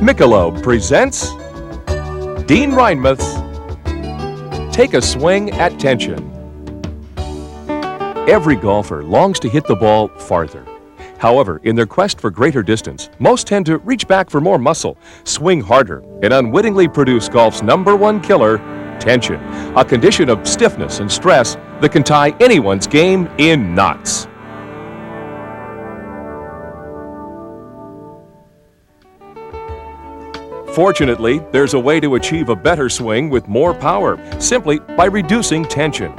Michelob presents Dean Reinmuth's Take a Swing at Tension. Every golfer longs to hit the ball farther. However, in their quest for greater distance, most tend to reach back for more muscle, swing harder, and unwittingly produce golf's #1 killer, tension, a condition of stiffness and stress that can tie anyone's game in knots. Fortunately, there's a way to achieve a better swing with more power, simply by reducing tension.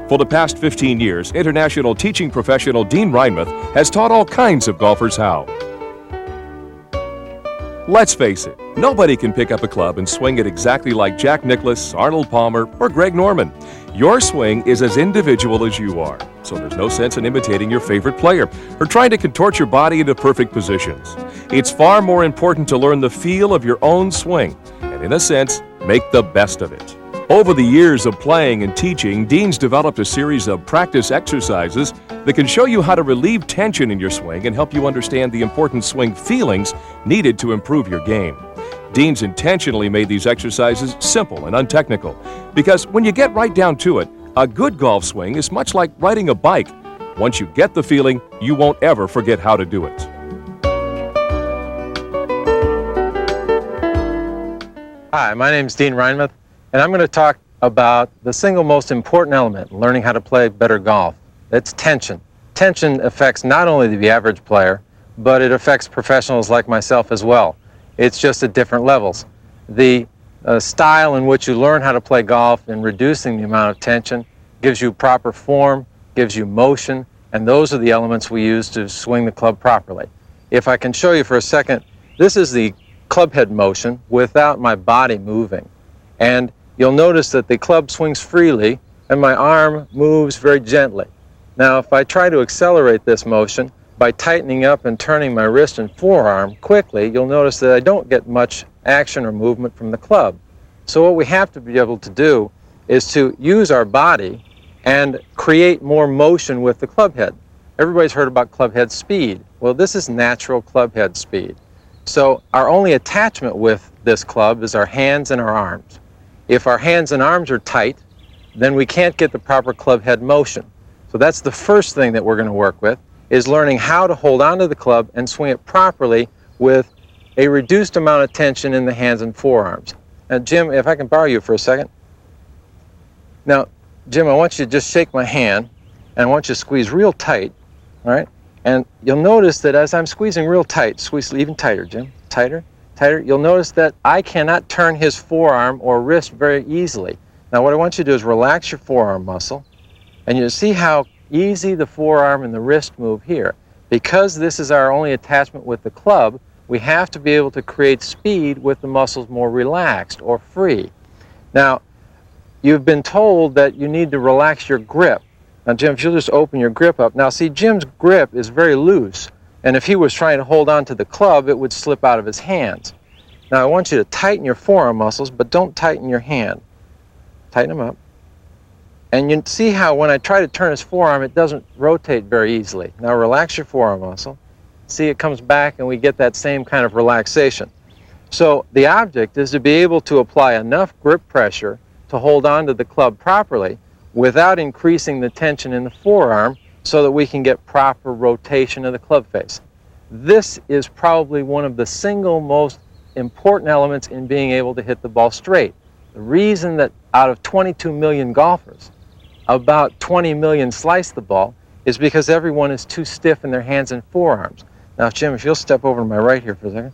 For the past 15 years, international teaching professional Dean Reinmuth has taught all kinds of golfers how. Let's face it, nobody can pick up a club and swing it exactly like Jack Nicklaus, Arnold Palmer, or Greg Norman. Your swing is as individual as you are, so there's no sense in imitating your favorite player or trying to contort your body into perfect positions. It's far more important to learn the feel of your own swing and, in a sense, make the best of it. Over the years of playing and teaching, Dean's developed a series of practice exercises that can show you how to relieve tension in your swing and help you understand the important swing feelings needed to improve your game. Dean's intentionally made these exercises simple and untechnical because when you get right down to it, a good golf swing is much like riding a bike. Once you get the feeling, you won't ever forget how to do it. Hi, my name is Dean Reinmuth, and I'm going to talk about the single most important element in learning how to play better golf. It's tension. Tension affects not only the average player, but it affects professionals like myself as well. It's just at different levels. The style in which you learn how to play golf and reducing the amount of tension gives you proper form, gives you motion, and those are the elements we use to swing the club properly. If I can show you for a second, this is the club head motion without my body moving. And you'll notice that the club swings freely and my arm moves very gently. Now, if I try to accelerate this motion by tightening up and turning my wrist and forearm quickly, you'll notice that I don't get much action or movement from the club. So what we have to be able to do is to use our body and create more motion with the club head. Everybody's heard about club head speed. Well, this is natural club head speed. So our only attachment with this club is our hands and our arms. If our hands and arms are tight, then we can't get the proper club head motion. So that's the first thing that we're going to work with, is learning how to hold onto the club and swing it properly with a reduced amount of tension in the hands and forearms. Now, Jim, if I can borrow you for a second. Now, Jim, I want you to just shake my hand, and I want you to squeeze real tight, all right? And you'll notice that as I'm squeezing real tight, squeeze even tighter, Jim, tighter, tighter, you'll notice that I cannot turn his forearm or wrist very easily. Now what I want you to do is relax your forearm muscle, and you'll see how easy the forearm and the wrist move here. Because this is our only attachment with the club, we have to be able to create speed with the muscles more relaxed or free. Now, you've been told that you need to relax your grip. Now, Jim, if you'll just open your grip up. Now, see, Jim's grip is very loose, and if he was trying to hold on to the club, it would slip out of his hands. Now, I want you to tighten your forearm muscles, but don't tighten your hand. Tighten them up. And you see how when I try to turn his forearm, it doesn't rotate very easily. Now, relax your forearm muscle. See, it comes back, and we get that same kind of relaxation. So the object is to be able to apply enough grip pressure to hold on to the club properly without increasing the tension in the forearm so that we can get proper rotation of the club face. This is probably one of the single most important elements in being able to hit the ball straight. The reason that out of 22 million golfers, about 20 million slice the ball is because everyone is too stiff in their hands and forearms. Now, Jim, if you'll step over to my right here for a second,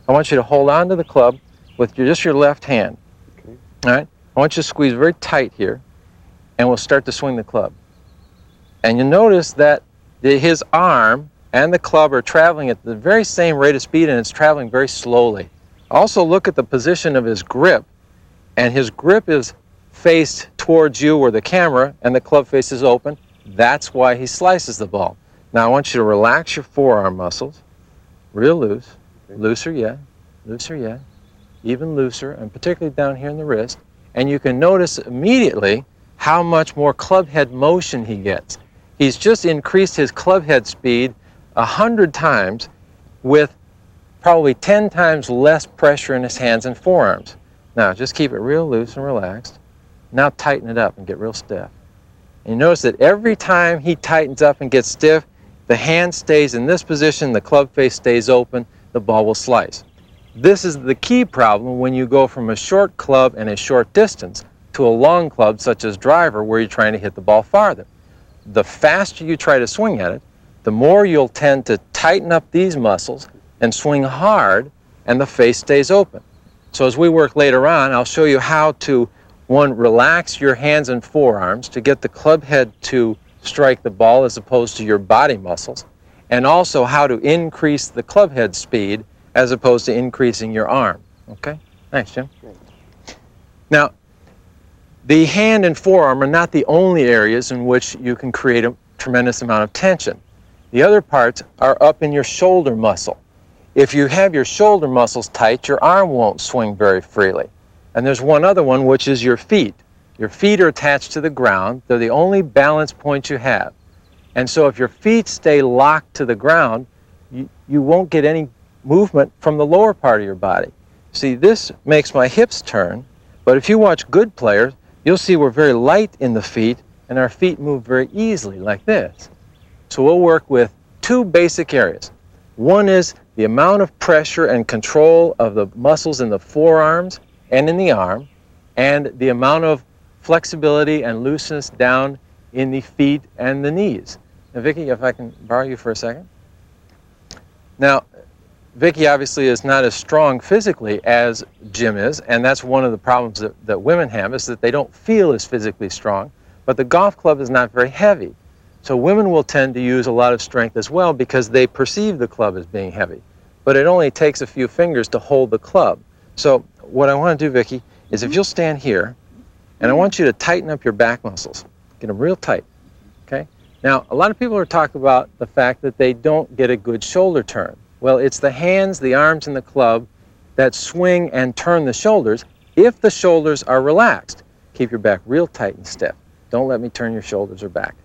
I want you to hold on to the club with just your left hand. Okay. All right? I want you to squeeze very tight here, and we'll start to swing the club. And you'll notice that his arm and the club are traveling at the very same rate of speed, and it's traveling very slowly. Also look at the position of his grip, and his grip is faced towards you or the camera, and the club face is open. That's why he slices the ball. Now I want you to relax your forearm muscles, real loose, looser yet, even looser, and particularly down here in the wrist. And you can notice immediately how much more club head motion he gets. He's just increased his club head speed 100 times with probably 10 times less pressure in his hands and forearms. Now, just keep it real loose and relaxed. Now tighten it up and get real stiff. And you notice that every time he tightens up and gets stiff, the hand stays in this position, the club face stays open, the ball will slice. This is the key problem when you go from a short club and a short distance to a long club such as driver where you're trying to hit the ball farther. The faster you try to swing at it, the more you'll tend to tighten up these muscles and swing hard, and the face stays open. So as we work later on, I'll show you how to, one, relax your hands and forearms to get the club head to strike the ball as opposed to your body muscles, and also how to increase the club head speed as opposed to increasing your arm. Okay? Thanks, Jim. Great. Now, the hand and forearm are not the only areas in which you can create a tremendous amount of tension. The other parts are up in your shoulder muscle. If you have your shoulder muscles tight, your arm won't swing very freely. And there's one other one, which is your feet. Your feet are attached to the ground. They're the only balance point you have. And so if your feet stay locked to the ground, you won't get any movement from the lower part of your body. See, this makes my hips turn, but if you watch good players, you'll see we're very light in the feet, and our feet move very easily, like this. So we'll work with two basic areas. One is the amount of pressure and control of the muscles in the forearms and in the arm, and the amount of flexibility and looseness down in the feet and the knees. Now, Vicki, if I can borrow you for a second. Now, Vicki obviously is not as strong physically as Jim is, and that's one of the problems that women have, is that they don't feel as physically strong, but the golf club is not very heavy. So women will tend to use a lot of strength as well because they perceive the club as being heavy. But it only takes a few fingers to hold the club. So what I want to do, Vicki, is if you'll stand here, and I want you to tighten up your back muscles. Get them real tight, okay? Now, a lot of people are talking about the fact that they don't get a good shoulder turn. Well, it's the hands, the arms, and the club that swing and turn the shoulders if the shoulders are relaxed. Keep your back real tight and stiff. Don't let me turn your shoulders or back.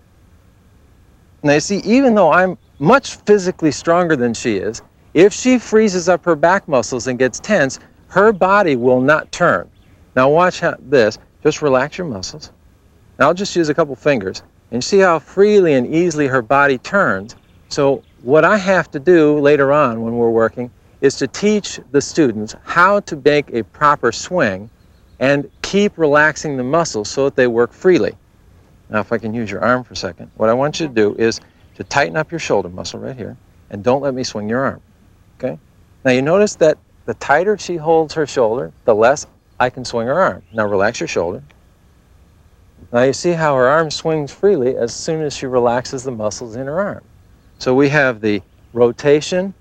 Now, you see, even though I'm much physically stronger than she is, if she freezes up her back muscles and gets tense, her body will not turn. Now, watch this. Just relax your muscles. Now, I'll just use a couple fingers, and see how freely and easily her body turns. So what I have to do later on when we're working is to teach the students how to make a proper swing and keep relaxing the muscles so that they work freely. Now, if I can use your arm for a second, what I want you to do is to tighten up your shoulder muscle right here, and don't let me swing your arm, okay? Now, you notice that the tighter she holds her shoulder, the less I can swing her arm. Now, relax your shoulder. Now, you see how her arm swings freely as soon as she relaxes the muscles in her arm. So we have the rotation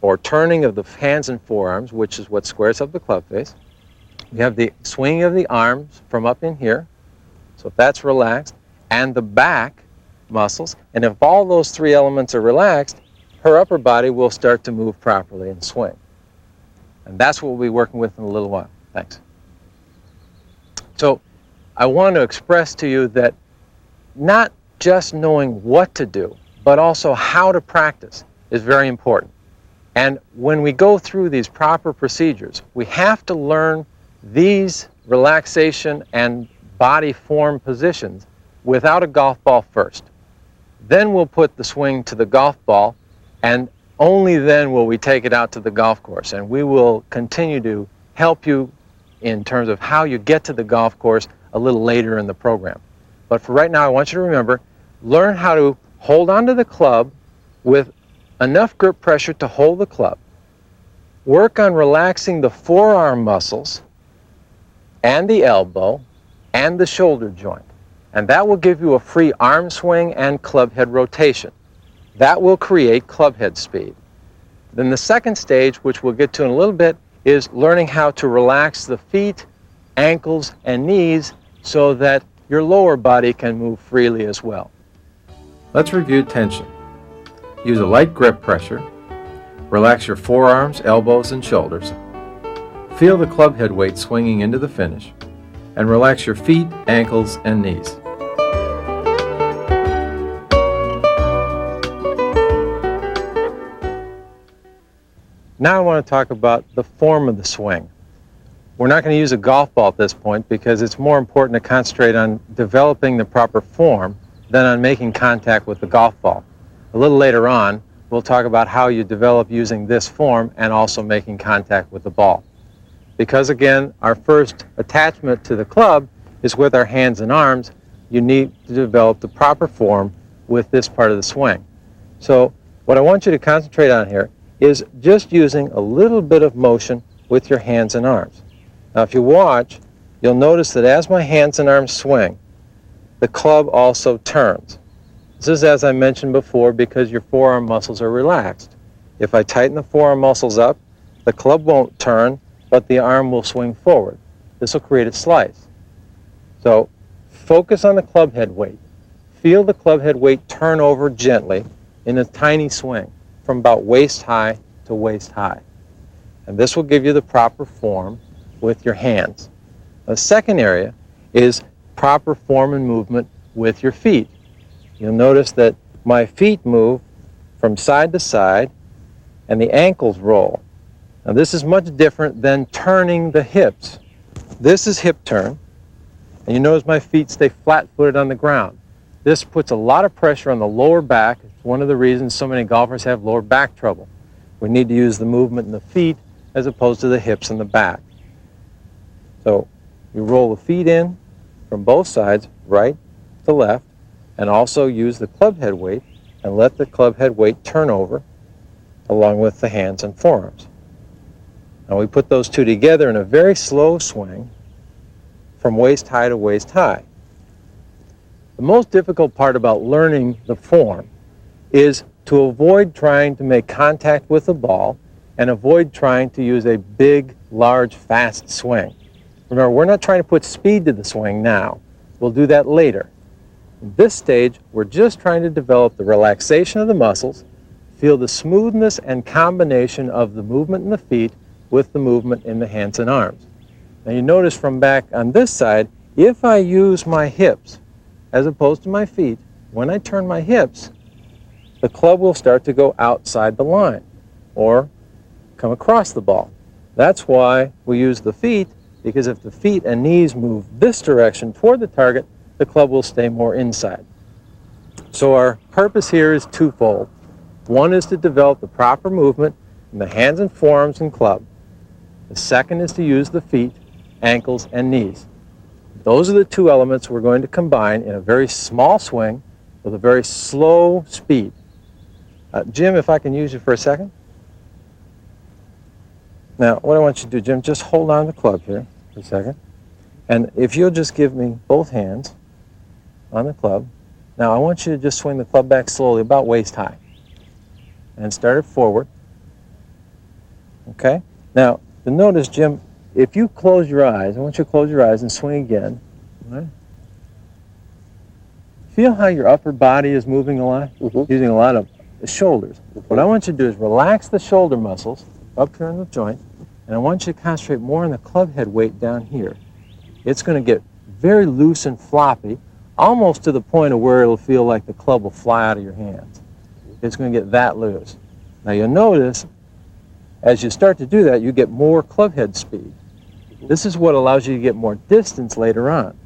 or turning of the hands and forearms, which is what squares up the club face. We have the swinging of the arms from up in here. So if that's relaxed, and the back muscles, and if all those three elements are relaxed, her upper body will start to move properly and swing. And that's what we'll be working with in a little while. Thanks. So I want to express to you that not just knowing what to do, but also how to practice is very important. And when we go through these proper procedures, we have to learn these relaxation and body form positions without a golf ball first. Then we'll put the swing to the golf ball, and only then will we take it out to the golf course. And we will continue to help you in terms of how you get to the golf course a little later in the program. But for right now, I want you to remember, learn how to hold onto the club with enough grip pressure to hold the club. Work on relaxing the forearm muscles and the elbow and the shoulder joint. And that will give you a free arm swing and club head rotation. That will create club head speed. Then the second stage, which we'll get to in a little bit, is learning how to relax the feet, ankles, and knees so that your lower body can move freely as well. Let's review tension. Use a light grip pressure. Relax your forearms, elbows, and shoulders. Feel the club head weight swinging into the finish. And relax your feet, ankles, and knees. Now I want to talk about the form of the swing. We're not going to use a golf ball at this point because it's more important to concentrate on developing the proper form than on making contact with the golf ball. A little later on, we'll talk about how you develop using this form and also making contact with the ball. Because again, our first attachment to the club is with our hands and arms, you need to develop the proper form with this part of the swing. So what I want you to concentrate on here is just using a little bit of motion with your hands and arms. Now if you watch, you'll notice that as my hands and arms swing, the club also turns. This is, as I mentioned before, because your forearm muscles are relaxed. If I tighten the forearm muscles up, the club won't turn, but the arm will swing forward. This will create a slice. So focus on the club head weight. Feel the club head weight turn over gently in a tiny swing from about waist high to waist high. And this will give you the proper form with your hands. The second area is proper form and movement with your feet. You'll notice that my feet move from side to side and the ankles roll. Now this is much different than turning the hips. This is hip turn, and you notice my feet stay flat-footed on the ground. This puts a lot of pressure on the lower back. It's one of the reasons so many golfers have lower back trouble. We need to use the movement in the feet as opposed to the hips and the back. So you roll the feet in from both sides, right to left, and also use the club head weight and let the club head weight turn over along with the hands and forearms. Now we put those two together in a very slow swing from waist high to waist high. The most difficult part about learning the form is to avoid trying to make contact with the ball and avoid trying to use a big, large, fast swing. Remember, we're not trying to put speed to the swing now. We'll do that later. In this stage, we're just trying to develop the relaxation of the muscles, feel the smoothness and combination of the movement in the feet with the movement in the hands and arms. Now you notice from back on this side, if I use my hips as opposed to my feet, when I turn my hips, the club will start to go outside the line or come across the ball. That's why we use the feet, because if the feet and knees move this direction toward the target, the club will stay more inside. So our purpose here is twofold. One is to develop the proper movement in the hands and forearms and club. The second is to use the feet, ankles, and knees. Those are the two elements we're going to combine in a very small swing with a very slow speed. Jim, if I can use you for a second. Now, what I want you to do, Jim, just hold on to the club here for a second. And if you'll just give me both hands on the club. Now, I want you to just swing the club back slowly, about waist high. And start it forward. Okay? Now, you'll notice, Jim, if you close your eyes, I want you to close your eyes and swing again. All right? Feel how your upper body is moving a lot? Using a lot of the shoulders. What I want you to do is relax the shoulder muscles up here in the joint, and I want you to concentrate more on the club head weight down here. It's going to get very loose and floppy, almost to the point of where it'll feel like the club will fly out of your hands. It's going to get that loose. Now you'll notice, as you start to do that, you get more club head speed. This is what allows you to get more distance later on.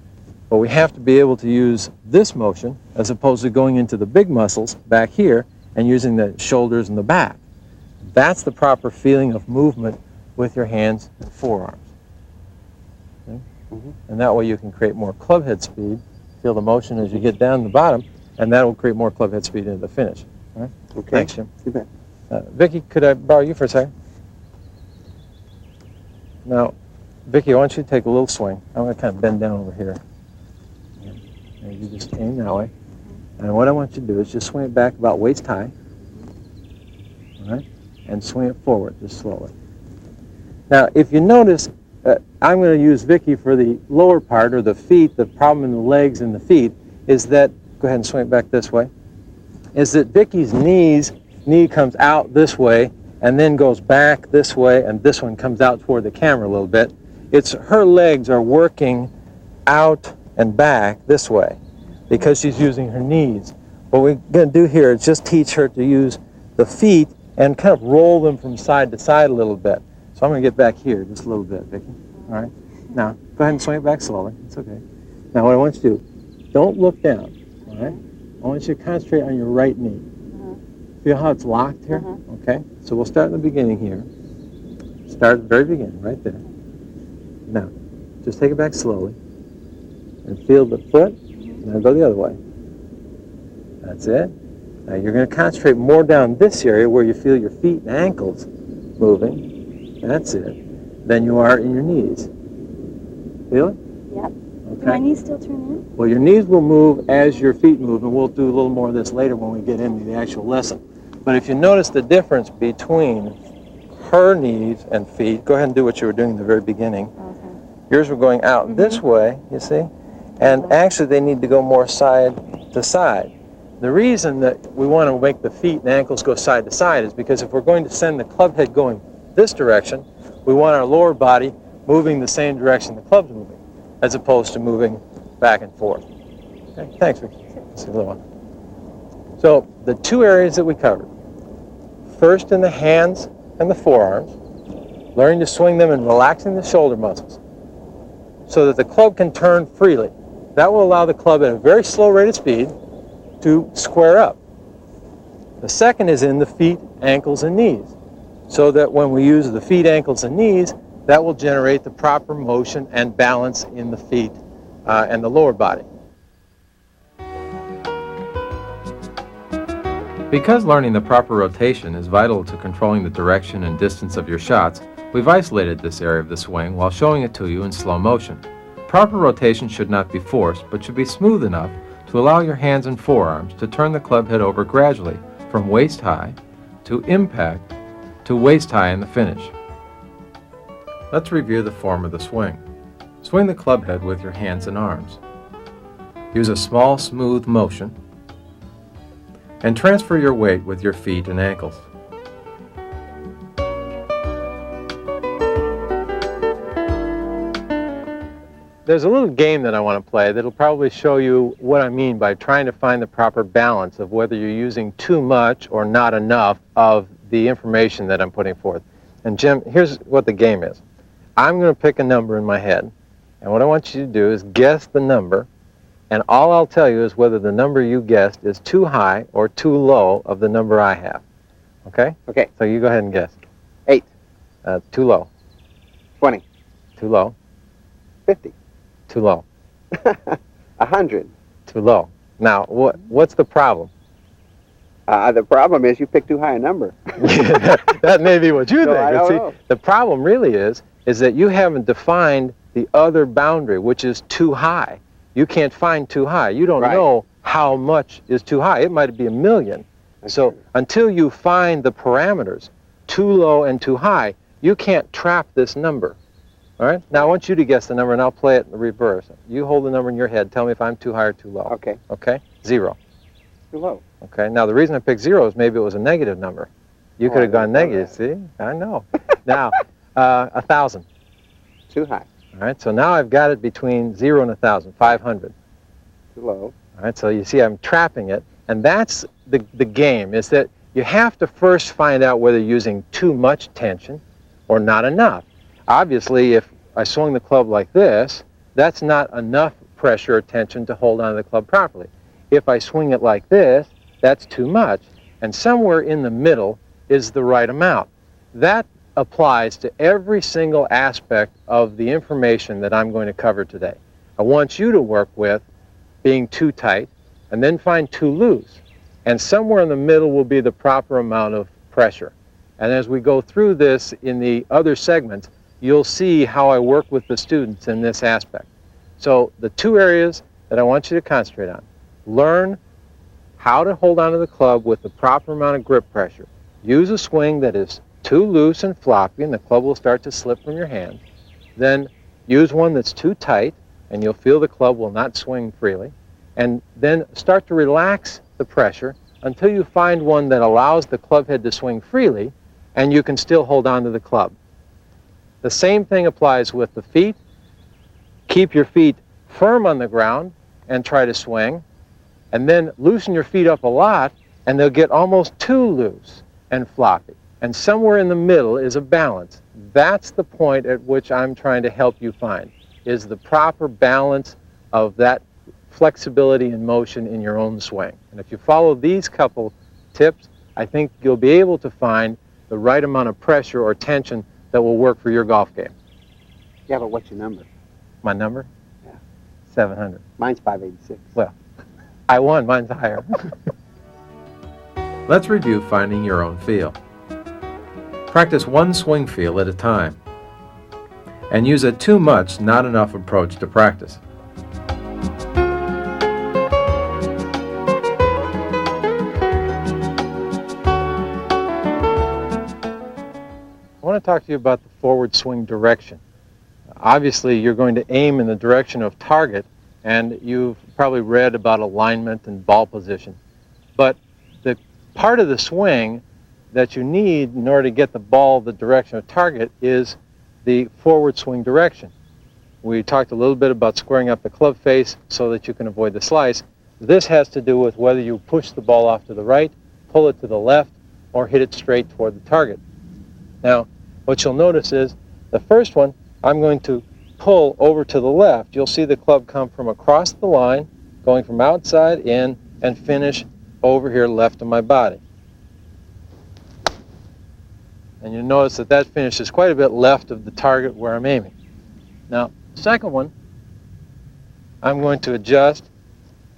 But we have to be able to use this motion as opposed to going into the big muscles back here and using the shoulders and the back. That's the proper feeling of movement with your hands and forearms. Okay? And that way you can create more club head speed, feel the motion as you get down the bottom, and that will create more club head speed into the finish. All right? Okay. Thanks, Jim. You bet. Vicki, could I borrow you for a second? Now, Vicki, I want you to take a little swing. I'm going to kind of bend down over here. And you just aim that way. And what I want you to do is just swing it back about waist high. All right? And swing it forward just slowly. Now, if you notice, I'm going to use Vicki for the lower part, or the feet. The problem in the legs and the feet is that, go ahead and swing it back this way, is that Vicki's knee comes out this way and then goes back this way, and this one comes out toward the camera a little bit. It's her legs are working out and back this way because she's using her knees. What we're going to do here is just teach her to use the feet and kind of roll them from side to side a little bit. So I'm going to get back here just a little bit, Vicki. All right? Now, go ahead and swing it back slowly. It's okay. Now, what I want you to do, don't look down, all right? I want you to concentrate on your right knee. Feel how it's locked here? Okay? So we'll start in the beginning here. Start at the very beginning, right there. Now, just take it back slowly and feel the foot. Now go the other way. That's it. Now you're going to concentrate more down this area where you feel your feet and ankles moving. That's it. Than you are in your knees. Feel it? Yep. Okay. Do my knees still turn in? Well, your knees will move as your feet move, and we'll do a little more of this later when we get into the actual lesson. But if you notice the difference between her knees and feet, go ahead and do what you were doing in the very beginning. Okay. Yours were going out this way, you see? And actually they need to go more side to side. The reason that we want to make the feet and ankles go side to side is because if we're going to send the club head going this direction, we want our lower body moving the same direction the club's moving, as opposed to moving back and forth. Okay, thanks, Vicky. That's a little one. So the two areas that we covered, first in the hands and the forearms, learning to swing them and relaxing the shoulder muscles so that the club can turn freely. That will allow the club at a very slow rate of speed to square up. The second is in the feet, ankles, and knees, so that when we use the feet, ankles, and knees, that will generate the proper motion and balance in the feet and the lower body. Because learning the proper rotation is vital to controlling the direction and distance of your shots, we've isolated this area of the swing while showing it to you in slow motion. Proper rotation should not be forced, but should be smooth enough to allow your hands and forearms to turn the club head over gradually from waist high to impact to waist high in the finish. Let's review the form of the swing. Swing the club head with your hands and arms. Use a small, smooth motion and transfer your weight with your feet and ankles. There's a little game that I want to play that'll probably show you what I mean by trying to find the proper balance of whether you're using too much or not enough of the information that I'm putting forth. And Jim, here's what the game is. I'm going to pick a number in my head, and what I want you to do is guess the number, and all I'll tell you is whether the number you guessed is too high or too low of the number I have. Okay? Okay. So you go ahead and guess. 8. Too low. 20. Too low. 50. Too low. 100. Too low. Now, what's the problem? The problem is you picked too high a number. That may be what you No, think. I But don't see, know. the problem really is that you haven't defined the other boundary, which is too high. You can't find too high. You don't Right. know how much is too high. It might be 1,000,000. That's So true. until you find the parameters, too low and too high, you can't trap this number. All right? Now I want you to guess the number, and I'll play it in the reverse. You hold the number in your head. Tell me if I'm too high or too low. Okay. Okay? 0. Too low. Okay? Now the reason I picked 0 is maybe it was a negative number. You Oh, could have I gone didn't know negative. See? I know. Now, 1,000. Too high. All right? So now I've got it between 0 and 1,000. 500. Too low. All right, so you see I'm trapping it, and that's the game, is that you have to first find out whether you're using too much tension or not enough. Obviously, if I swung the club like this, that's not enough pressure or tension to hold onto the club properly. If I swing it like this, that's too much, and somewhere in the middle is the right amount. That applies to every single aspect of the information that I'm going to cover today. I want you to work with being too tight, and then find too loose. And somewhere in the middle will be the proper amount of pressure. And as we go through this in the other segments, you'll see how I work with the students in this aspect. So the two areas that I want you to concentrate on. Learn how to hold onto the club with the proper amount of grip pressure. Use a swing that is too loose and floppy, and the club will start to slip from your hand. Then use one that's too tight, and you'll feel the club will not swing freely. And then start to relax the pressure until you find one that allows the club head to swing freely, and you can still hold on to the club. The same thing applies with the feet. Keep your feet firm on the ground and try to swing, and then loosen your feet up a lot, and they'll get almost too loose and floppy. And somewhere in the middle is a balance. That's the point at which I'm trying to help you find, is the proper balance of that flexibility and motion in your own swing. And if you follow these couple tips, I think you'll be able to find the right amount of pressure or tension that will work for your golf game. Yeah, but what's your number? My number? Yeah. 700. Mine's 586. Well, I won. Mine's higher. Let's review finding your own feel. Practice one swing feel at a time, and use a too much, not enough approach to practice. I want to talk to you about the forward swing direction. Obviously, you're going to aim in the direction of target, and you've probably read about alignment and ball position. But the part of the swing that you need in order to get the ball the direction of target is the forward swing direction. We talked a little bit about squaring up the club face so that you can avoid the slice. This has to do with whether you push the ball off to the right, pull it to the left, or hit it straight toward the target. Now, what you'll notice is the first one, I'm going to pull over to the left. You'll see the club come from across the line, going from outside in, and finish over here left of my body. And you'll notice that that finishes quite a bit left of the target where I'm aiming. Now, the second one, I'm going to adjust,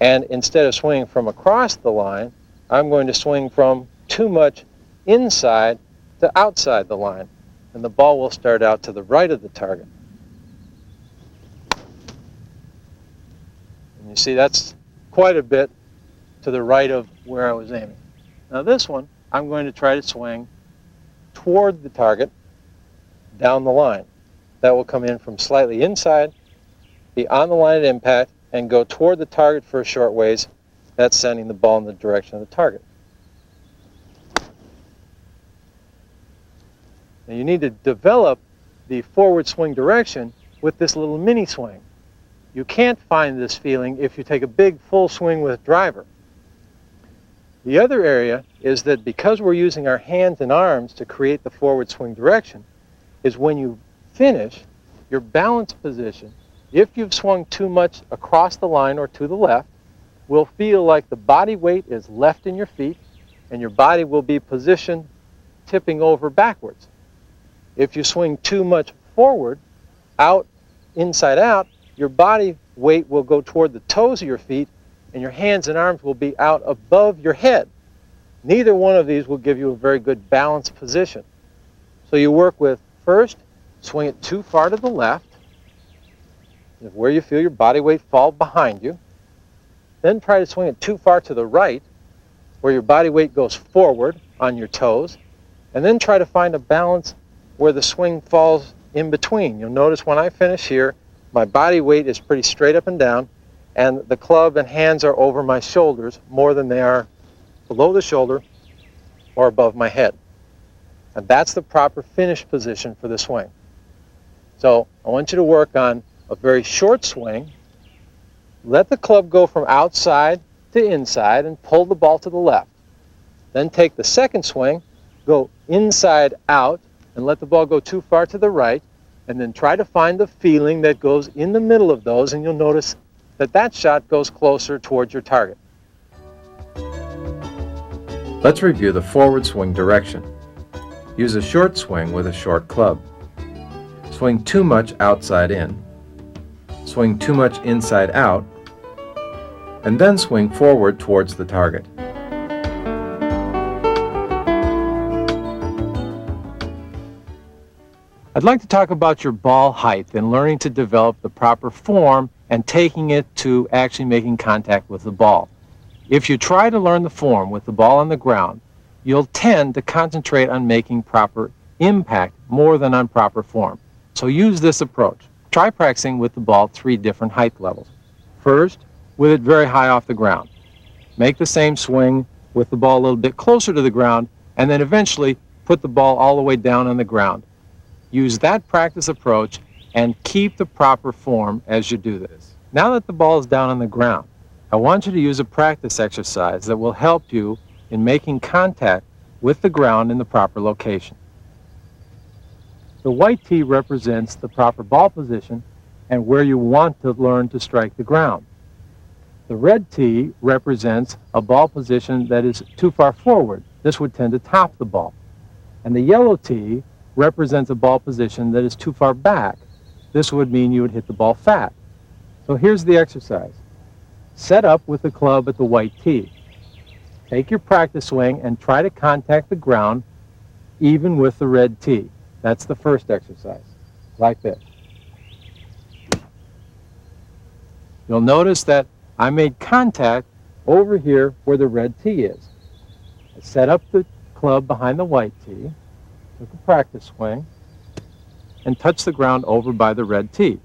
and instead of swinging from across the line, I'm going to swing from too much inside to outside the line. And the ball will start out to the right of the target. And you see that's quite a bit to the right of where I was aiming. Now this one, I'm going to try to swing toward the target down the line. That will come in from slightly inside, be on the line of impact, and go toward the target for a short ways. That's sending the ball in the direction of the target. Now you need to develop the forward swing direction with this little mini swing. You can't find this feeling if you take a big full swing with driver. The other area is that because we're using our hands and arms to create the forward swing direction, is when you finish, your balance position, if you've swung too much across the line or to the left, will feel like the body weight is left in your feet and your body will be positioned tipping over backwards. If you swing too much forward, out, inside out, your body weight will go toward the toes of your feet and your hands and arms will be out above your head. Neither one of these will give you a very good balanced position. So you work with, first, swing it too far to the left, where you feel your body weight fall behind you. Then try to swing it too far to the right, where your body weight goes forward on your toes. And then try to find a balance where the swing falls in between. You'll notice when I finish here, my body weight is pretty straight up and down, and the club and hands are over my shoulders more than they are below the shoulder or above my head. And that's the proper finish position for the swing. So I want you to work on a very short swing. Let the club go from outside to inside and pull the ball to the left. Then take the second swing, go inside out, and let the ball go too far to the right, and then try to find the feeling that goes in the middle of those, and you'll notice that that shot goes closer towards your target. Let's review the forward swing direction. Use a short swing with a short club. Swing too much outside in. Swing too much inside out, and then swing forward towards the target. I'd like to talk about your ball height and learning to develop the proper form and taking it to actually making contact with the ball. If you try to learn the form with the ball on the ground, you'll tend to concentrate on making proper impact more than on proper form. So use this approach. Try practicing with the ball 3 different height levels. First, with it very high off the ground. Make the same swing with the ball a little bit closer to the ground, and then eventually put the ball all the way down on the ground. Use that practice approach and keep the proper form as you do this. Now that the ball is down on the ground, I want you to use a practice exercise that will help you in making contact with the ground in the proper location. The white tee represents the proper ball position and where you want to learn to strike the ground. The red tee represents a ball position that is too far forward. This would tend to top the ball. And the yellow tee represents a ball position that is too far back. This would mean you would hit the ball fat. So here's the exercise. Set up with the club at the white tee. Take your practice swing and try to contact the ground even with the red tee. That's the first exercise, like this. You'll notice that I made contact over here where the red tee is. I set up the club behind the white tee, took a practice swing, and touched the ground over by the red tee.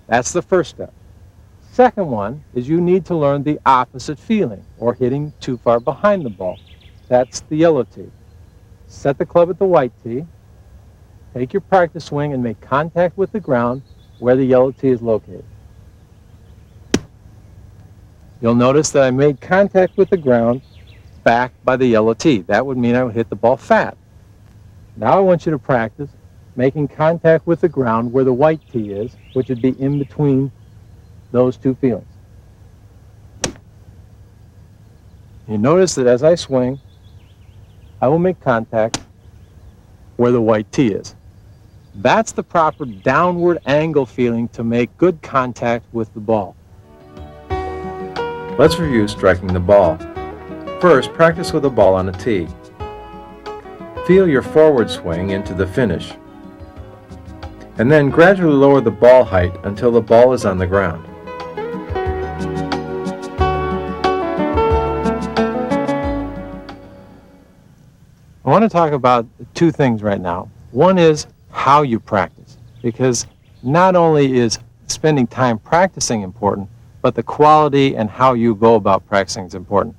That's the first step. Second one is you need to learn the opposite feeling, or hitting too far behind the ball. That's the yellow tee. Set the club at the white tee, take your practice swing and make contact with the ground where the yellow tee is located. You'll notice that I made contact with the ground back by the yellow tee. That would mean I would hit the ball fat. Now I want you to practice making contact with the ground where the white tee is, which would be in between those two feelings. You notice that as I swing, I will make contact where the white tee is. That's the proper downward angle feeling to make good contact with the ball. Let's review striking the ball. First, practice with a ball on a tee. Feel your forward swing into the finish. And then gradually lower the ball height until the ball is on the ground. I want to talk about two things right now. One is how you practice, because not only is spending time practicing important, but the quality and how you go about practicing is important.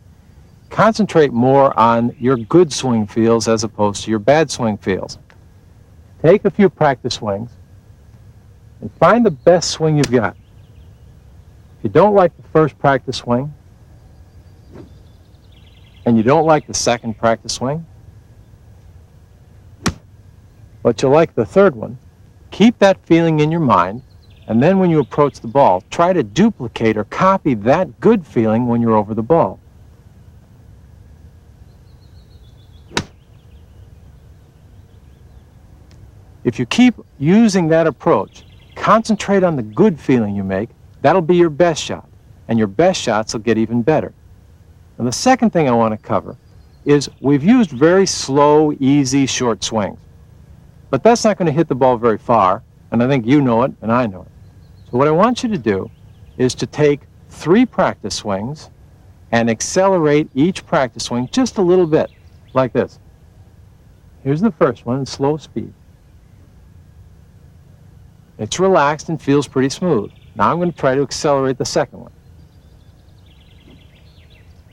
Concentrate more on your good swing feels as opposed to your bad swing feels. Take a few practice swings and find the best swing you've got. If you don't like the first practice swing and you don't like the second practice swing, but you like the third one, keep that feeling in your mind, and then when you approach the ball, try to duplicate or copy that good feeling when you're over the ball. If you keep using that approach, concentrate on the good feeling you make, that'll be your best shot, and your best shots will get even better. And the second thing I want to cover is we've used very slow, easy, short swings. But that's not going to hit the ball very far, and I think you know it and I know it. So what I want you to do is to take 3 practice swings and accelerate each practice swing just a little bit, like this. Here's the first one in slow speed. It's relaxed and feels pretty smooth. Now I'm going to try to accelerate the second one.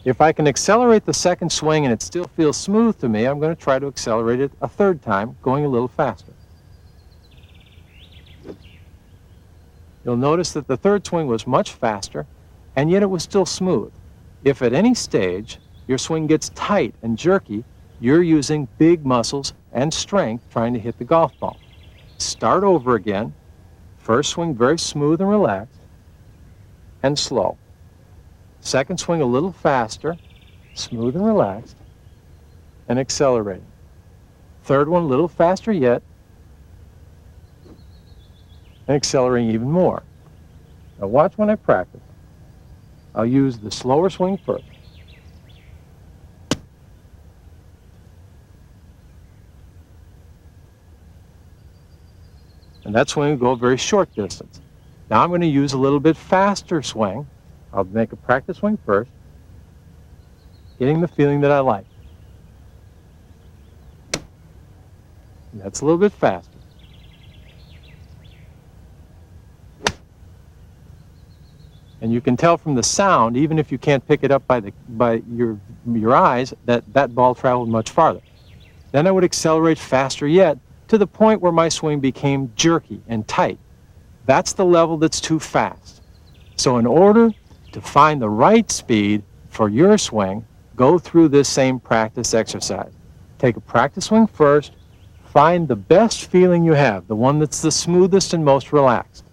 If I can accelerate the second swing and it still feels smooth to me, I'm going to try to accelerate it a third time, going a little faster. You'll notice that the third swing was much faster, and yet it was still smooth. If at any stage your swing gets tight and jerky, you're using big muscles and strength trying to hit the golf ball. Start over again. First swing very smooth and relaxed, and slow. Second swing a little faster, smooth and relaxed, and accelerating. Third one a little faster yet, and accelerating even more. Now watch when I practice. I'll use the slower swing first. And that swing will go a very short distance. Now I'm going to use a little bit faster swing. I'll make a practice swing first, getting the feeling that I like. And that's a little bit faster. And you can tell from the sound, even if you can't pick it up by your eyes, that ball traveled much farther. Then I would accelerate faster yet, to the point where my swing became jerky and tight. That's the level that's too fast. So in order to find the right speed for your swing, go through this same practice exercise. take a practice swing first, find the best feeling you have, the one that's the smoothest and most relaxed.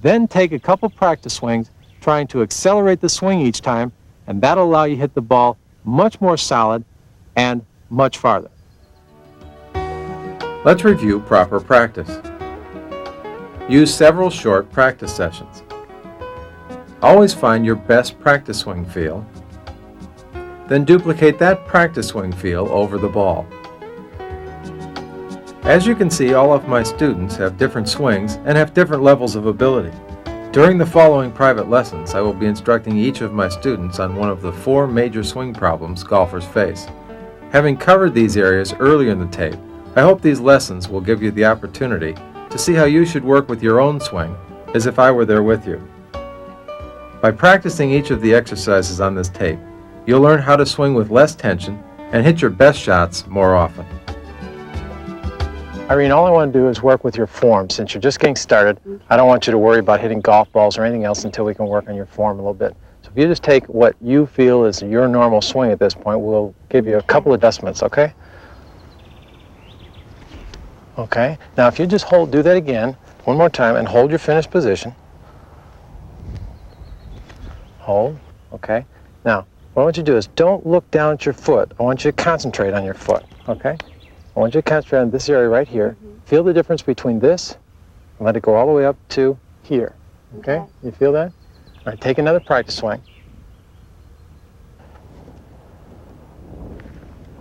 Then take a couple practice swings, trying to accelerate the swing each time, and that'll allow you to hit the ball much more solid and much farther. Let's review proper practice. Use several short practice sessions. Always find your best practice swing feel, then duplicate that practice swing feel over the ball. As you can see, all of my students have different swings and have different levels of ability. During the following private lessons, I will be instructing each of my students on one of the 4 major swing problems golfers face. Having covered these areas earlier in the tape, I hope these lessons will give you the opportunity to see how you should work with your own swing, as if I were there with you. By practicing each of the exercises on this tape, you'll learn how to swing with less tension and hit your best shots more often. Irene, all I want to do is work with your form. Since you're just getting started, I don't want you to worry about hitting golf balls or anything else until we can work on your form a little bit. So if you just take what you feel is your normal swing at this point, we'll give you a couple adjustments, okay? Okay, now if you just do that again, one more time, and hold your finished position. Hold, okay. Now, what I want you to do is don't look down at your foot. I want you to concentrate on your foot, okay? I want you to concentrate on this area right here. Feel the difference between this and let it go all the way up to here, okay? You feel that? All right, take another practice swing.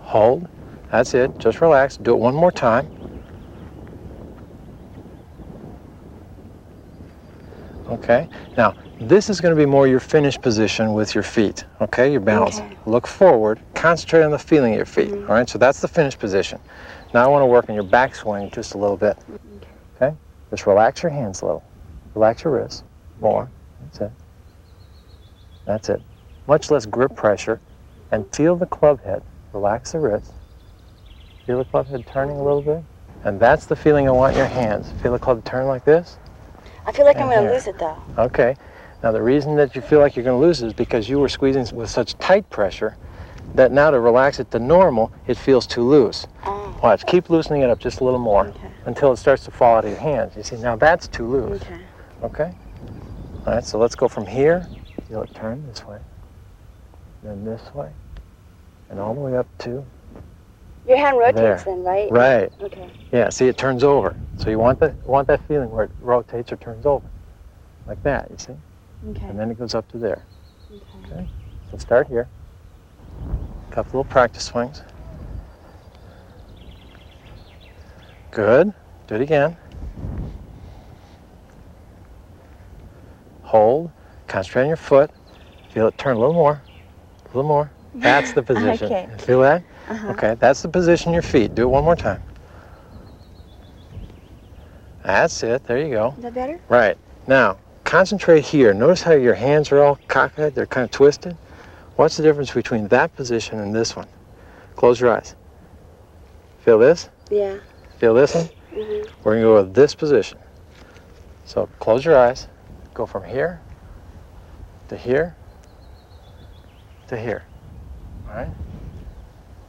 Hold, that's it, just relax. Do it one more time. Okay, now this is going to be more your finished position with your feet, okay, your balance. Okay. Look forward, concentrate on the feeling of your feet, all right, so that's the finished position. Now I want to work on your backswing just a little bit, okay? Just relax your hands a little, relax your wrists, more, that's it. That's it. Much less grip pressure, and feel the club head. Relax the wrist, feel the club head turning a little bit, and that's the feeling I want in your hands. Feel the club turn like this. I feel like I'm And going to here. lose it though. Okay. Now the reason that you feel like you're going to lose it is because you were squeezing with such tight pressure that now to relax it to normal, it feels too loose. Oh, Watch, keep loosening it up just a little more okay. until it starts to fall out of your hands. You see, now that's too loose. Okay. Okay? All right, so let's go from here. Feel it turn this way, then this way, and all the way up to Your hand rotates there. then, right? Right. Okay. Yeah, see, it turns over. So you want that feeling where it rotates or turns over. Like that, you see? Okay. And then it goes up to there. Okay. Okay? So start here. Couple little practice swings. Good. Do it again. Hold. Concentrate on your foot. Feel it turn a little more. A little more. That's the position. Okay. Feel that? Uh-huh. Okay, that's the position of your feet. Do it one more time. That's it. There you go. Is that better? Right. Now, concentrate here. Notice how your hands are all cockeyed. They're kind of twisted. What's the difference between that position and this one? Close your eyes. Feel this? Yeah. Feel this one? Mm-hmm. We're going to go with this position. So close your eyes. Go from here to here to here. All right?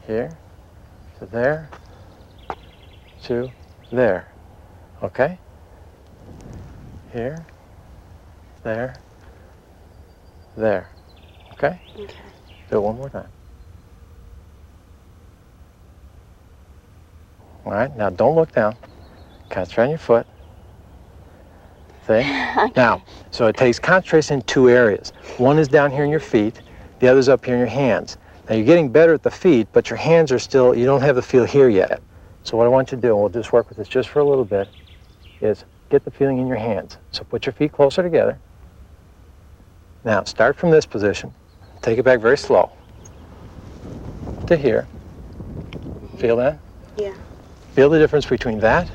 Here to there to there. Okay? Here, there, there. Okay? Okay. Do it one more time. All right, now don't look down. Concentrate on your foot. See? Now, so it takes concentration in 2 areas. One is down here in your feet, the other's up here in your hands. Now you're getting better at the feet, but your hands are still, you don't have the feel here yet. So what I want you to do, and we'll just work with this just for a little bit, is get the feeling in your hands. So put your feet closer together. Now start from this position. Take it back very slow to here. Feel that? Yeah. Feel the difference between that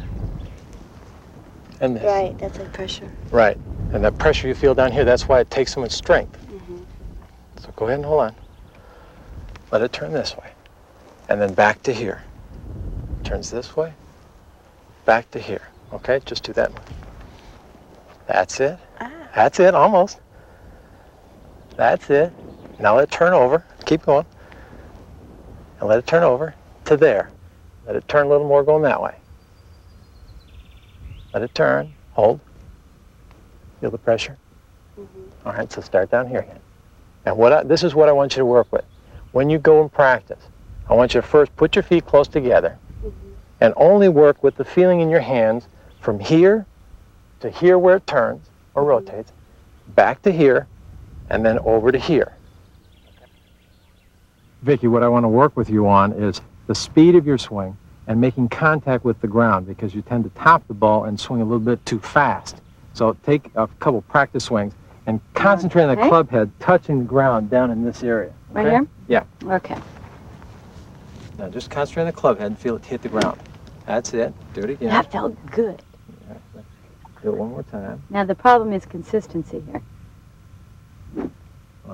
and this. Right. That's like pressure. Right. And that pressure you feel down here, that's why it takes so much strength. Mm-hmm. So go ahead and hold on. Let it turn this way. And then back to here. Turns this way. Back to here. Okay? Just do that one. That's it. Ah. That's it, almost. That's it. Now let it turn over. Keep going. And let it turn over. to there. Let it turn a little more going that way. Let it turn. Hold. Feel the pressure? All right, so start down here again. And this is what I want you to work with. When you go and practice, I want you to first put your feet close together and only work with the feeling in your hands from here to here where it turns or rotates, back to here, and then over to here. Vicki, what I want to work with you on is the speed of your swing and making contact with the ground, because you tend to top the ball and swing a little bit too fast. So take a couple practice swings and concentrate on the club head touching the ground down in this area. Right here? Yeah. Okay. Now just concentrate on the club head and feel it hit the ground. That's it. Do it again. That felt good. Do it one more time. Now the problem is consistency here. All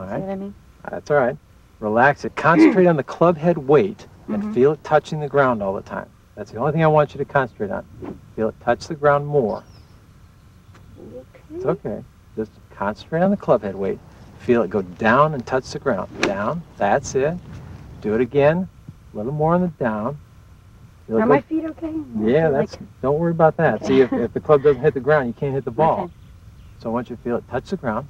See right. what I mean? That's all right. Relax it. Concentrate on the club head weight and feel it touching the ground all the time. That's the only thing I want you to concentrate on. Feel it touch the ground more. It's okay. Just concentrate on the club head weight. Feel it go down and touch the ground. Down. That's it. Do it again. A little more on the down. Feel it Are go- my feet okay? Yeah, that's. Don't worry about that. See, if the club doesn't hit the ground, you can't hit the ball. Okay. So I want you to feel it touch the ground.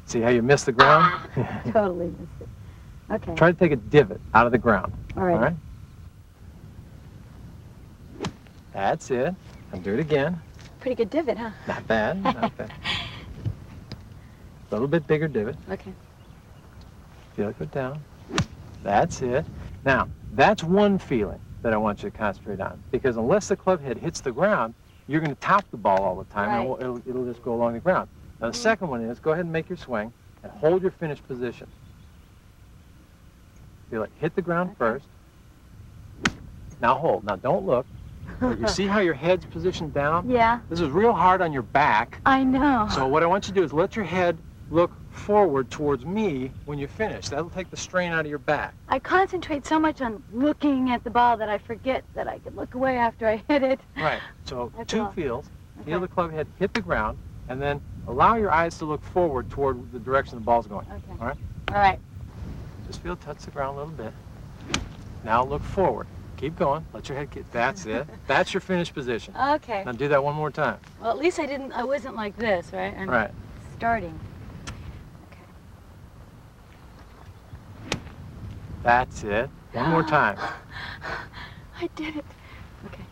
See how you miss the ground? Totally missed it. Okay. Try to take a divot out of the ground. All right. All right? That's it. And do it again. Pretty good divot, huh? Not bad. Not bad. A little bit bigger divot. Okay. Feel it go down. That's it. Now, that's one feeling that I want you to concentrate on. Because unless the club head hits the ground, you're going to top the ball all the time, and it'll just go along the ground. Now, the second one is go ahead and make your swing and hold your finish position. Feel it hit the ground first. Now hold. Now don't look. But you see how your head's positioned down? Yeah, This is real hard on your back. I know. So what I want you to do is let your head look forward towards me when you finish. That'll take the strain out of your back. I concentrate so much on looking at the ball that I forget that I could look away after I hit it. Right. So That's two all. feels. Okay. Feel the club head hit the ground, and then allow your eyes to look forward toward the direction the ball's going. Okay. All right? All right. Just feel it touch the ground a little bit. Now look forward. Keep going. Let your head get. That's it. That's your finish position. Okay. Now do that one more time. Well, at least I wasn't like this, right? I'm Right. starting. That's it. One more time. I did it. Okay.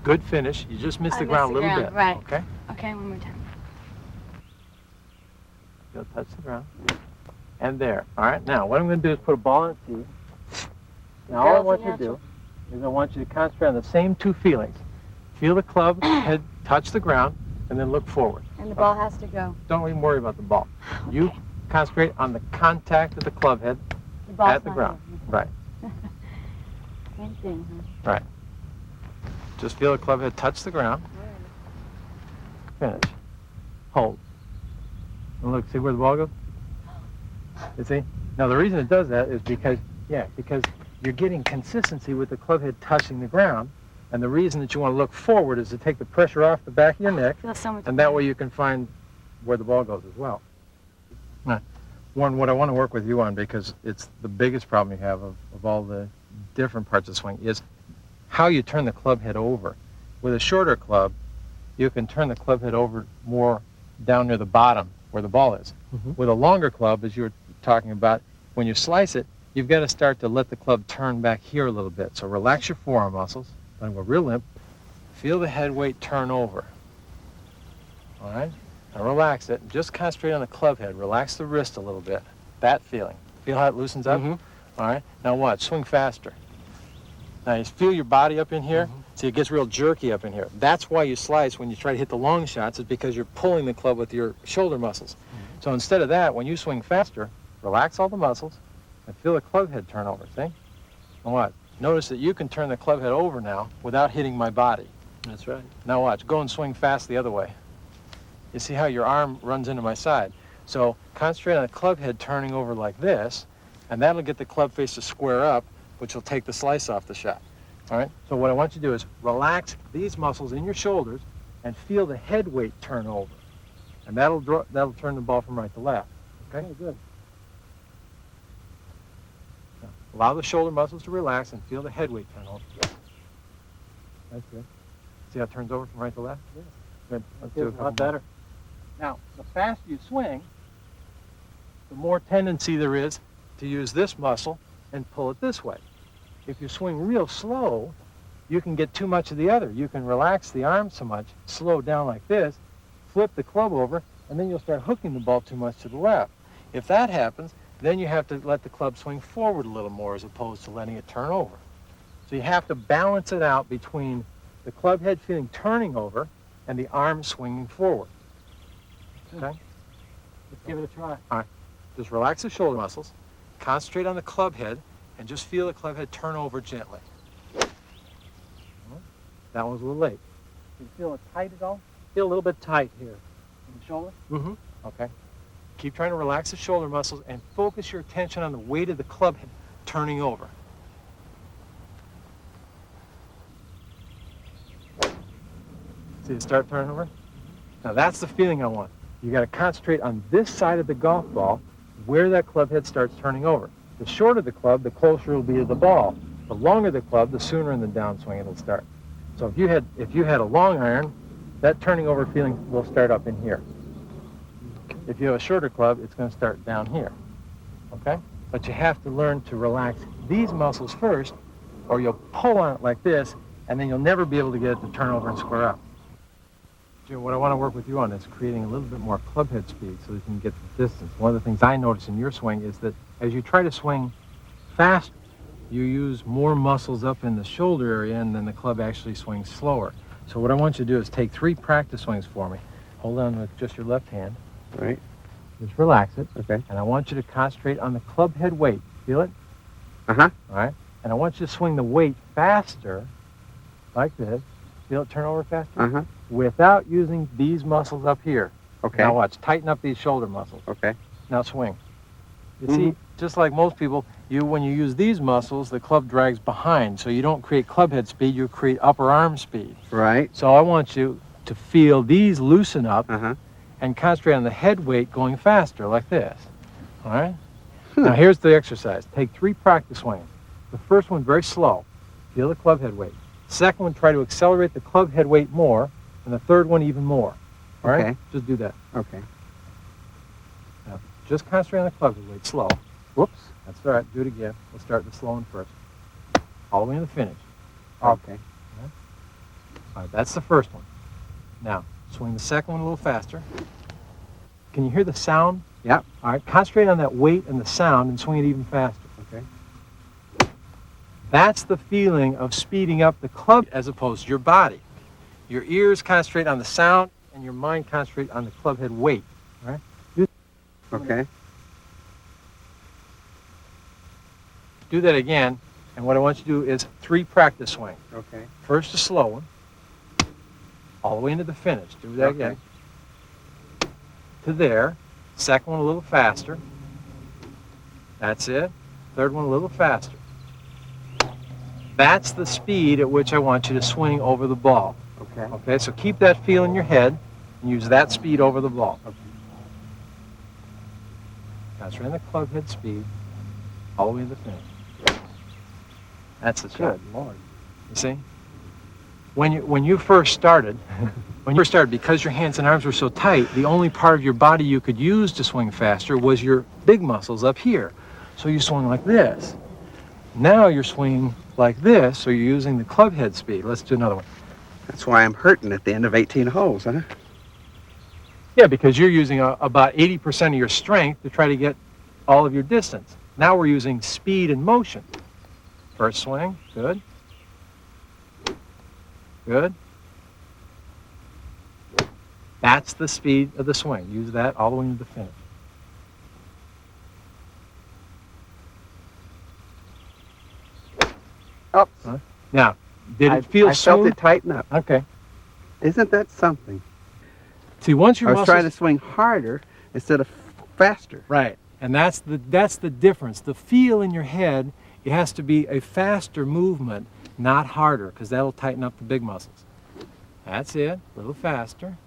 Good finish. You just missed I the missed ground the a little ground, bit. right. Okay? Okay, one more time. You'll touch the ground. And there. All right. Now, what I'm going to do is put a ball in its teeth. Now, all I want you to do is I want you to concentrate on the same two feelings. Feel the club head touch the ground, and then look forward. And the ball has to go. Don't even worry about the ball. You concentrate on the contact of the club head The ball's at the not ground. going. Right. Same thing, huh? Just feel the club head touch the ground. Finish. Hold. And look, see where the ball goes? You see? Now the reason it does that is because you're getting consistency with the club head touching the ground, and the reason that you want to look forward is to take the pressure off the back of your neck, Feels so much and that better. way you can find where the ball goes as well. Now, Warren, what I want to work with you on, because it's the biggest problem you have of all the different parts of the swing, is how you turn the club head over. With a shorter club, you can turn the club head over more down near the bottom where the ball is. With a longer club, as you were talking about, when you slice it, you've got to start to let the club turn back here a little bit. So relax your forearm muscles, let them go real limp. Feel the head weight turn over. All right? Now relax it. Just concentrate on the club head. Relax the wrist a little bit. That feeling. Feel how it loosens up? All right? Now watch. Swing faster. Now you feel your body up in here. See, it gets real jerky up in here. That's why you slice when you try to hit the long shots, is because you're pulling the club with your shoulder muscles. So instead of that, when you swing faster, relax all the muscles and feel the club head turn over, see? And what? Notice that you can turn the club head over now without hitting my body. That's right. Now watch, go and swing fast the other way. You see how your arm runs into my side? So concentrate on the club head turning over like this, and that'll get the club face to square up, which will take the slice off the shot. All right? So what I want you to do is relax these muscles in your shoulders and feel the head weight turn over. And that'll turn the ball from right to left. Okay? Good. Allow the shoulder muscles to relax and feel the head weight turn over. That's good. See how it turns over from right to left? Yeah. Good. Let's do a lot better. Now, the faster you swing, the more tendency there is to use this muscle and pull it this way. If you swing real slow, you can get too much of the other. You can relax the arm so much, slow down like this, flip the club over, and then you'll start hooking the ball too much to the left. If that happens, then you have to let the club swing forward a little more as opposed to letting it turn over. So you have to balance it out between the club head feeling turning over and the arm swinging forward. Okay? Let's give it a try. All right. Just relax the shoulder muscles, concentrate on the club head, and just feel the club head turn over gently. That one's a little late. You feel it tight at all? Feel a little bit tight here. In the shoulder? Mm-hmm. Okay. Keep trying to relax the shoulder muscles and focus your attention on the weight of the club head turning over. See it start turning over? Now that's the feeling I want. You got to concentrate on this side of the golf ball where that club head starts turning over. The shorter the club, the closer it'll be to the ball. The longer the club, the sooner in the downswing it'll start. So if you had a long iron, that turning over feeling will start up in here. If you have a shorter club, it's going to start down here. Okay? But you have to learn to relax these muscles first, or you'll pull on it like this, and then you'll never be able to get it to turn over and square up. Jim, what I want to work with you on is creating a little bit more club head speed so that you can get the distance. One of the things I notice in your swing is that as you try to swing fast, you use more muscles up in the shoulder area, and then the club actually swings slower. So what I want you to do is take 3 practice swings for me. Hold on with just your left hand. All right. Just relax it. Okay. And I want you to concentrate on the club head weight. Feel it? Uh-huh. All right. And I want you to swing the weight faster, like this. Feel it turn over faster? Uh-huh. Without using these muscles up here. Okay. Now watch. Tighten up these shoulder muscles. Okay. Now swing. You see, just like most people, when you use these muscles, the club drags behind. So you don't create club head speed, you create upper arm speed. Right. So I want you to feel these loosen up Uh-huh. and concentrate on the head weight going faster, like this. All right? Now here's the exercise. Take 3 practice swings. The first one very slow. Feel the club head weight. Second one, try to accelerate the club head weight more. And the third one, even more. All right? Okay. Just do that. Okay. Now, just concentrate on the club head weight. Slow. Whoops. That's all right. Do it again. We'll start the slow one first. All the way to the finish. Okay. All right, that's the first one. Now, swing the second one a little faster. Can you hear the sound? Yep. All right, concentrate on that weight and the sound and swing it even faster. Okay. That's the feeling of speeding up the club as opposed to your body. Your ears concentrate on the sound and your mind concentrate on the club head weight. All right? Okay. Do that again, and what I want you to do is 3 practice swings. Okay. First a slow one, all the way into the finish. Do that again. To there. Second one a little faster. That's it. Third one a little faster. That's the speed at which I want you to swing over the ball. Okay. Okay, so keep that feel in your head and use that speed over the ball. Okay. Concentrate on the club head speed all the way to the finish. That's the shot. Good Lord. You see? When you first started, because your hands and arms were so tight, the only part of your body you could use to swing faster was your big muscles up here. So you swung like this. Now you're swinging like this, so you're using the club head speed. Let's do another one. That's why I'm hurting at the end of 18 holes, huh? Yeah, because you're using about 80% of your strength to try to get all of your distance. Now we're using speed and motion. First swing, good. Good. That's the speed of the swing. Use that all the way to the finish. Oh, Now, did it feel I felt smooth? it tighten up. Okay. Isn't that something? See, once your I was muscles... trying to swing harder instead of faster. Right. And that's the difference. The feel in your head, it has to be a faster movement, not harder, because that'll tighten up the big muscles. That's it. A little faster.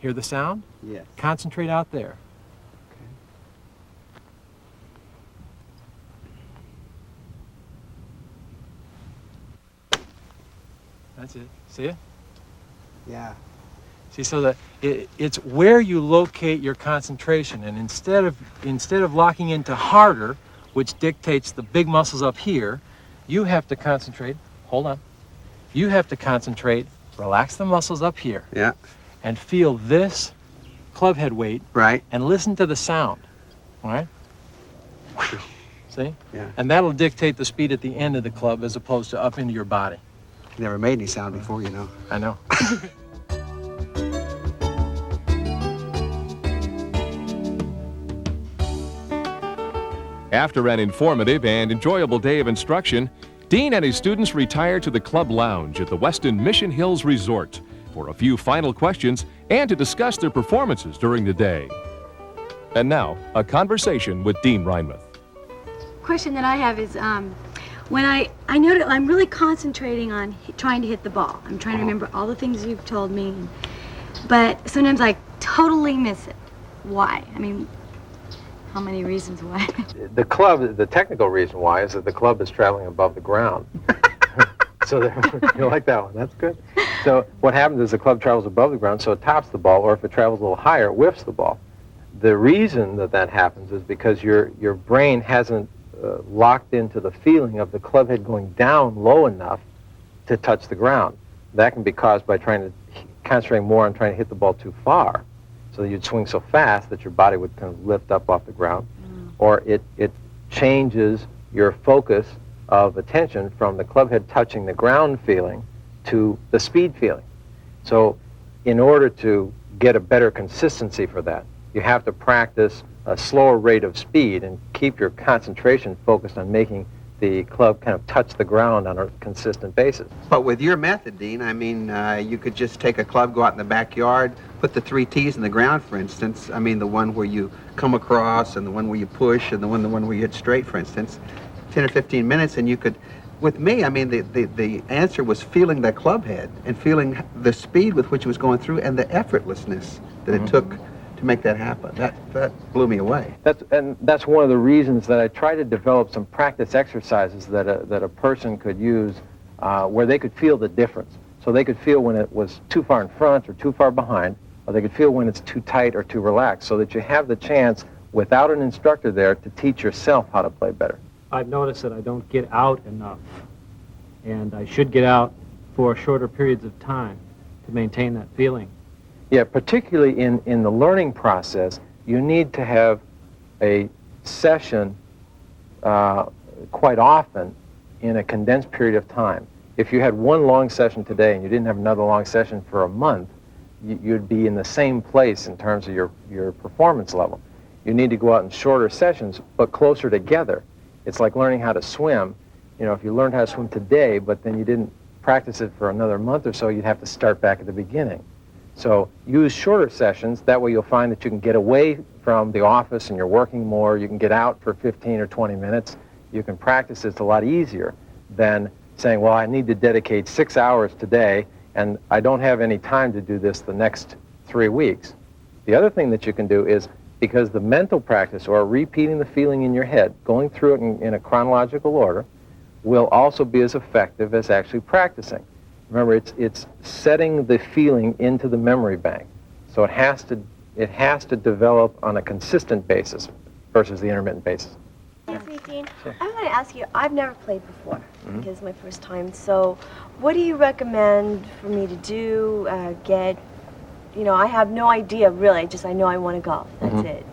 Hear the sound? Yes. Concentrate out there. That's it. See it? Yeah. See, so that it's where you locate your concentration, and instead of locking into harder, which dictates the big muscles up here, you have to concentrate. Hold on. You have to concentrate. Relax the muscles up here. Yeah. And feel this club head weight. Right. And listen to the sound. All right. See? Yeah. And that'll dictate the speed at the end of the club as opposed to up into your body. Never made any sound before, you know. I know. After an informative and enjoyable day of instruction, Dean and his students retire to the club lounge at the Westin Mission Hills Resort for a few final questions and to discuss their performances during the day. And now, a conversation with Dean Reinmuth. Question that I have is, when I notice I'm really concentrating on trying to hit the ball. I'm trying to remember all the things you've told me, but sometimes I totally miss it. Why? I mean, how many reasons why? The technical reason why is that the club is traveling above the ground. So you like that one, that's good. So what happens is the club travels above the ground, so it tops the ball, or if it travels a little higher, it whiffs the ball. The reason that happens is because your brain hasn't locked into the feeling of the club head going down low enough to touch the ground. That can be caused by concentrating more on trying to hit the ball too far. So that you'd swing so fast that your body would kind of lift up off the ground. Or it changes your focus of attention from the club head touching the ground feeling to the speed feeling. So in order to get a better consistency for that, you have to practice a slower rate of speed and keep your concentration focused on making the club kind of touch the ground on a consistent basis. But with your method, Dean, I mean, you could just take a club, go out in the backyard, put the 3 tees in the ground, for instance. I mean, the one where you come across and the one where you push and the one where you hit straight, for instance. 10 or 15 minutes, and you could, with me, I mean, the answer was feeling that club head and feeling the speed with which it was going through and the effortlessness that it took to make that happen. That blew me away. That's one of the reasons that I try to develop some practice exercises that a person could use where they could feel the difference. So they could feel when it was too far in front or too far behind, or they could feel when it's too tight or too relaxed, so that you have the chance, without an instructor there, to teach yourself how to play better. I've noticed that I don't get out enough, and I should get out for shorter periods of time to maintain that feeling. Yeah, particularly in the learning process, you need to have a session quite often in a condensed period of time. If you had one long session today and you didn't have another long session for a month, you'd be in the same place in terms of your performance level. You need to go out in shorter sessions, but closer together. It's like learning how to swim. You know, if you learned how to swim today, but then you didn't practice it for another month or so, you'd have to start back at the beginning. So use shorter sessions. That way you'll find that you can get away from the office and you're working more. You can get out for 15 or 20 minutes. You can practice. It's a lot easier than saying, well, I need to dedicate 6 hours today and I don't have any time to do this the next 3 weeks. The other thing that you can do is, because the mental practice, or repeating the feeling in your head, going through it in a chronological order, will also be as effective as actually practicing. Remember, it's setting the feeling into the memory bank. So it has to develop on a consistent basis versus the intermittent basis. Excuse me, Dean. Sure. I want to ask you, I've never played before, because it's my first time, so what do you recommend for me to do, I have no idea, really, I know I want to golf, that's it.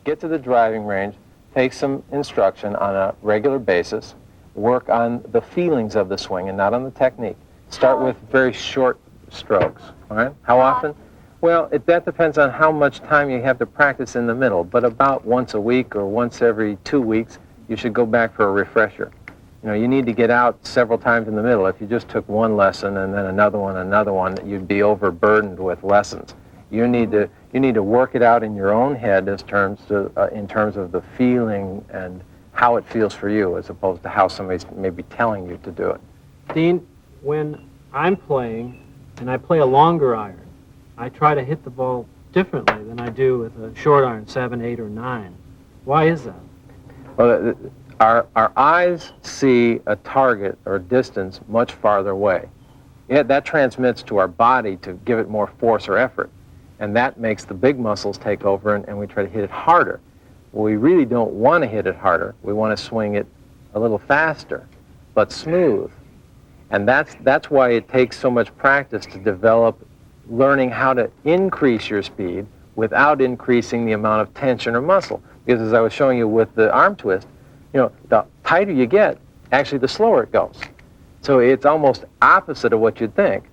Get to the driving range, take some instruction on a regular basis, work on the feelings of the swing and not on the technique. Start with very short strokes, all right? How often? Well, that depends on how much time you have to practice in the middle, but about once a week or once every 2 weeks, you should go back for a refresher. You know, you need to get out several times in the middle. If you just took one lesson and then another one, you'd be overburdened with lessons. You need to work it out in your own head in terms of the feeling and how it feels for you, as opposed to how somebody's maybe telling you to do it. Dean, when I'm playing and I play a longer iron, I try to hit the ball differently than I do with a short iron, 7, 8, or 9. Why is that? Well, our eyes see a target or distance much farther away. that transmits to our body to give it more force or effort. And that makes the big muscles take over, and we try to hit it harder. Well, we really don't want to hit it harder. We want to swing it a little faster, but smooth. And that's why it takes so much practice to develop learning how to increase your speed without increasing the amount of tension or muscle. Because as I was showing you with the arm twist, the tighter you get, actually the slower it goes. So it's almost opposite of what you'd think.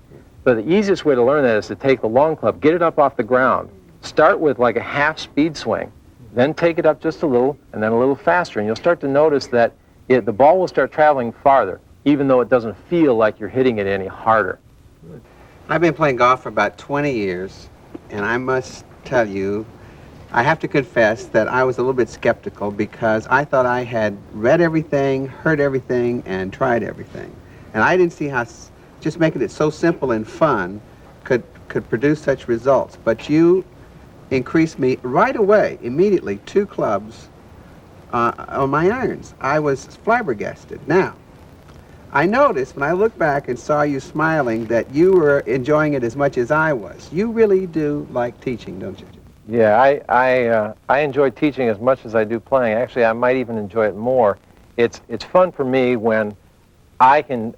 But the easiest way to learn that is to take the long club, get it up off the ground, start with like a half speed swing, then take it up just a little, and then a little faster, and you'll start to notice that the ball will start traveling farther, even though it doesn't feel like you're hitting it any harder. I've been playing golf for about 20 years, and I must tell you, I have to confess that I was a little bit skeptical because I thought I had read everything, heard everything, and tried everything. And I didn't see how just making it so simple and fun could produce such results. But you increased me right away, immediately, 2 clubs on my irons. I was flabbergasted. Now, I noticed when I looked back and saw you smiling that you were enjoying it as much as I was. You really do like teaching, don't you? Yeah, I enjoy teaching as much as I do playing. Actually, I might even enjoy it more. It's fun for me when I can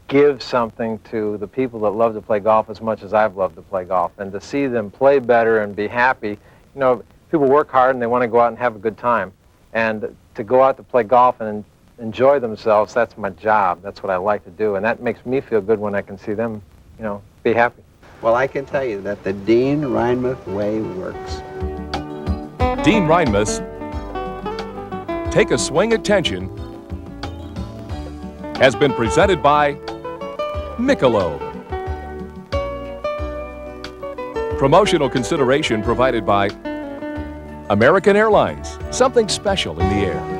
give something to the people that love to play golf as much as I've loved to play golf, and to see them play better and be happy. People work hard and they want to go out and have a good time, and to go out to play golf and enjoy themselves, that's my job. That's what I like to do, and that makes me feel good when I can see them, be happy. Well, I can tell you that the Dean Reinmuth way works. Dean Reinmuth's Take a Swing at Tension has been presented by Michelob. Promotional consideration provided by American Airlines. Something special in the air.